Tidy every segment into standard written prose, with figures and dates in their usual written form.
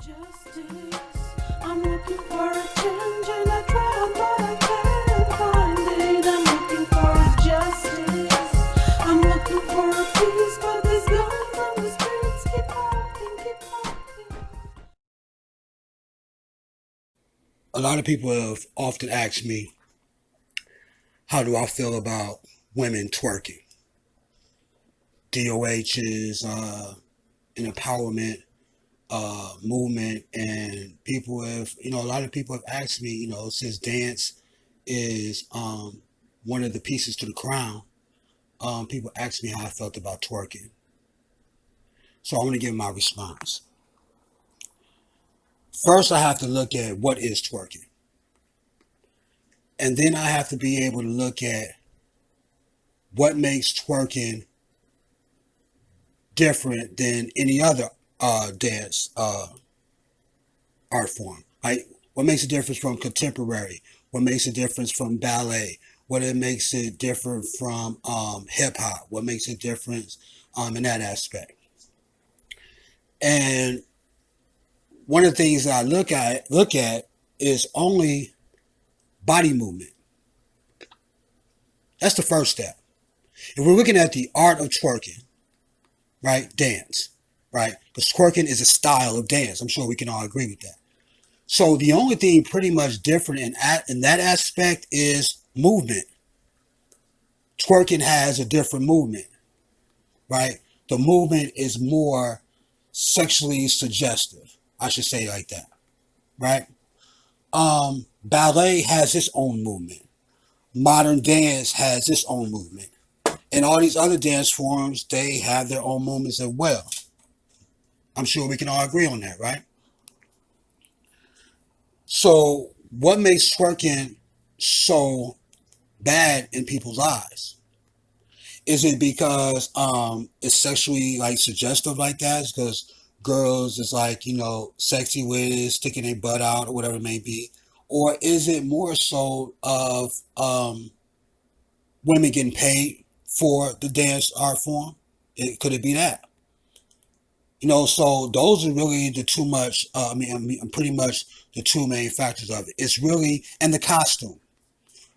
Justice. I'm looking for a change and I try but I can't find it. I'm looking for a justice. I'm looking for a peace, but these guns on the streets keep talking, keep talking. A lot of people have often asked me, how do I feel about women twerking? DOH is an empowerment movement, and people have, a lot of people have asked me, since dance is one of the pieces to the crown, people asked me how I felt about twerking. So I want to give my response. First, I have to look at what is twerking. And then I have to be able to look at what makes twerking different than any other dance art form. Like, what makes a difference from contemporary? What makes a difference from ballet? What it makes it different from hip hop? What makes a difference in that aspect? And one of the things that I look at is only body movement. That's the first step. If we're looking at the art of twerking, right, dance, right, because twerking is a style of dance. I'm sure we can all agree with that. So the only thing pretty much different in that aspect is movement. Twerking has a different movement, right? The movement is more sexually suggestive. I should say it like that, right? Ballet has its own movement. Modern dance has its own movement. And all these other dance forms, they have their own movements as well. I'm sure we can all agree on that, right? So, what makes twerking so bad in people's eyes? Is it because it's sexually like suggestive like that? It's because girls is like, sexy with it, sticking their butt out or whatever it may be? Or is it more so of women getting paid for the dance art form? Could it be that? So those are really the too much. Pretty much the two main factors of it. It's really and the costume,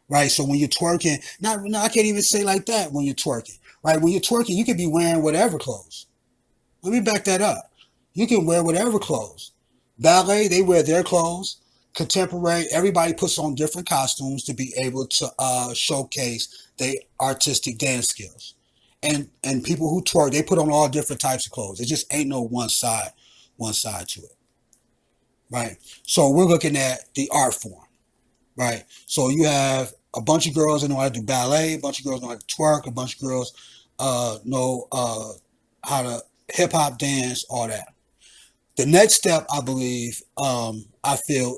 right? So when you're twerking, not no, I can't even say like that. When you're twerking, right? When you're twerking, you could be wearing whatever clothes. Let me back that up. You can wear whatever clothes. Ballet, they wear their clothes. Contemporary, everybody puts on different costumes to be able to showcase their artistic dance skills. And people who twerk, they put on all different types of clothes. It just ain't no one side to it, right? So we're looking at the art form, right? So you have a bunch of girls that know how to do ballet, a bunch of girls know how to twerk, a bunch of girls know how to hip hop dance, all that. The next step, I believe, I feel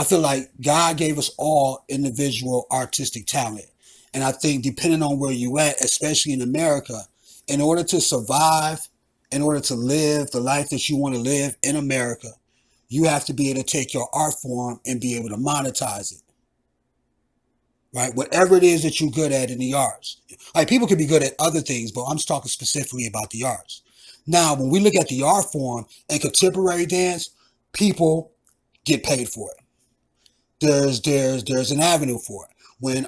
like God gave us all individual artistic talent. And I think depending on where you at, especially in America, in order to survive, in order to live the life that you want to live in America, you have to be able to take your art form and be able to monetize it, right? Whatever it is that you're good at in the arts. Like, people can be good at other things, but I'm talking specifically about the arts. Now, when we look at the art form and contemporary dance, people get paid for it. There's an avenue for it. When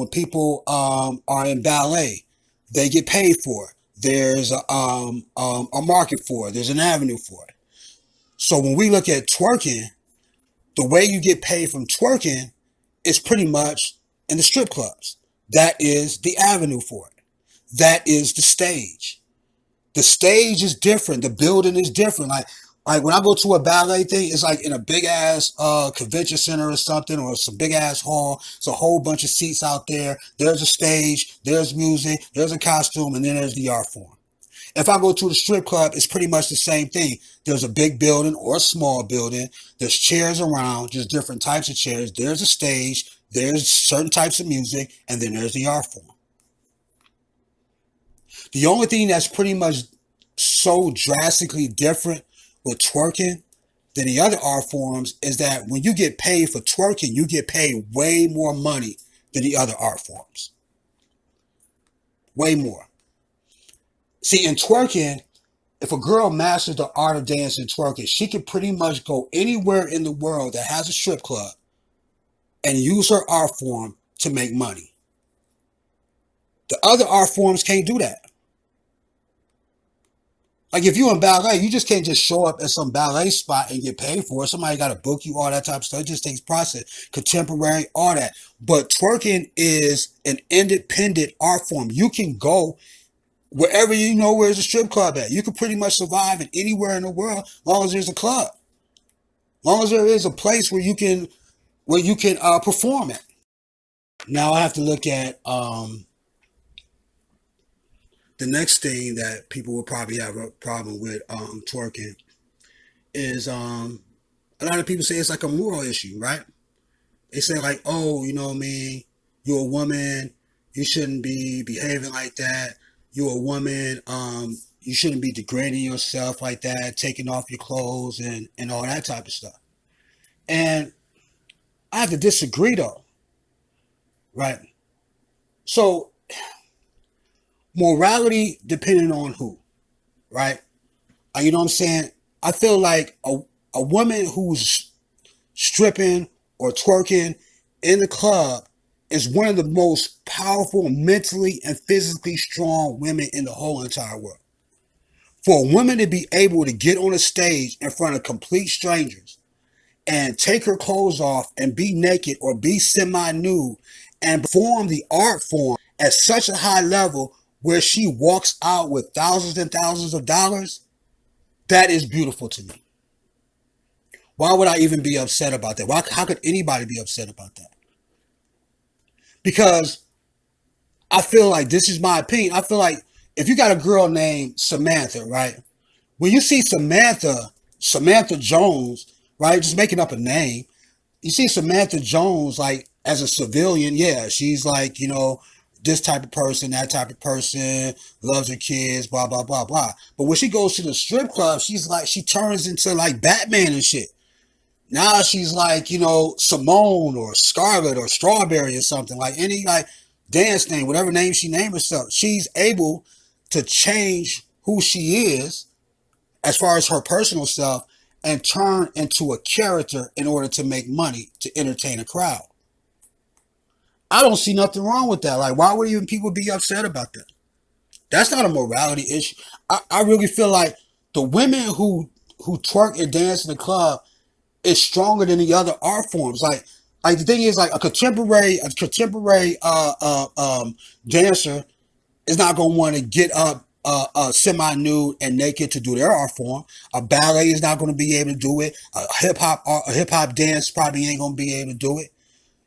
people are in ballet, they get paid for it. There's a market for it. There's an avenue for it. So when we look at twerking, the way you get paid from twerking is pretty much in the strip clubs. That is the avenue for it. That is the stage. The stage is different. The building is different. Like when I go to a ballet thing, it's like in a big ass convention center or something, or some big ass hall. It's a whole bunch of seats out there. There's a stage, there's music, there's a costume, and then there's the art form. If I go to the strip club, it's pretty much the same thing. There's a big building or a small building. There's chairs around, just different types of chairs. There's a stage. There's certain types of music, and then there's the art form. The only thing that's pretty much so drastically different with twerking than the other art forms is that when you get paid for twerking, you get paid way more money than the other art forms. Way more. See, in twerking, if a girl masters the art of dancing and twerking, she can pretty much go anywhere in the world that has a strip club and use her art form to make money. The other art forms can't do that. Like if you're in ballet, you just can't just show up at some ballet spot and get paid for it. Somebody got to book you, all that type of stuff. It just takes process, contemporary, all that. But twerking is an independent art form. You can go wherever you know where's a strip club at. You can pretty much survive in anywhere in the world as long as there's a club. As long as there is a place where you can perform at. Now I have to look at the next thing that people will probably have a problem with twerking is a lot of people say it's like a moral issue, right? They say like, oh, you know what I mean, you're a woman, you shouldn't be behaving like that. You're a woman, you shouldn't be degrading yourself like that, taking off your clothes and all that type of stuff. And I have to disagree though, right? So morality depending on who, right? You know what I'm saying? I feel like a woman who's stripping or twerking in the club is one of the most powerful mentally and physically strong women in the whole entire world. For a woman to be able to get on a stage in front of complete strangers and take her clothes off and be naked or be semi-nude and perform the art form at such a high level where she walks out with thousands and thousands of dollars, that is beautiful to me. Why would I even be upset about that? How could anybody be upset about that? Because I feel like, this is my opinion, I feel like if you got a girl named Samantha, right? When you see Samantha Jones, right? Just making up a name. You see Samantha Jones, like, as a civilian, yeah, she's like, you know, this type of person, that type of person, loves her kids, blah, blah, blah, blah. But when she goes to the strip club, she's like, she turns into like Batman and shit. Now she's like, you know, Simone or Scarlet or Strawberry or something, like any like dance name, whatever name she named herself. She's able to change who she is as far as her personal self and turn into a character in order to make money to entertain a crowd. I don't see nothing wrong with that. Like, why would even people be upset about that? That's not a morality issue. I really feel like the women who twerk and dance in the club is stronger than the other art forms. Like the thing is, like a contemporary dancer is not gonna want to get up semi-nude and naked to do their art form. A ballet is not going to be able to do it. A hip hop dance probably ain't going to be able to do it.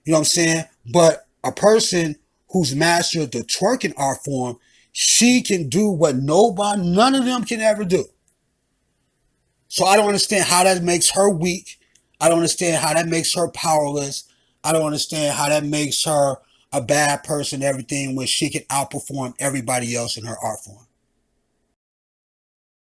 You know what I'm saying? But a person who's mastered the twerking art form, she can do what none of them can ever do. So I don't understand how that makes her weak. I don't understand how that makes her powerless. I don't understand how that makes her a bad person, everything, when she can outperform everybody else in her art form.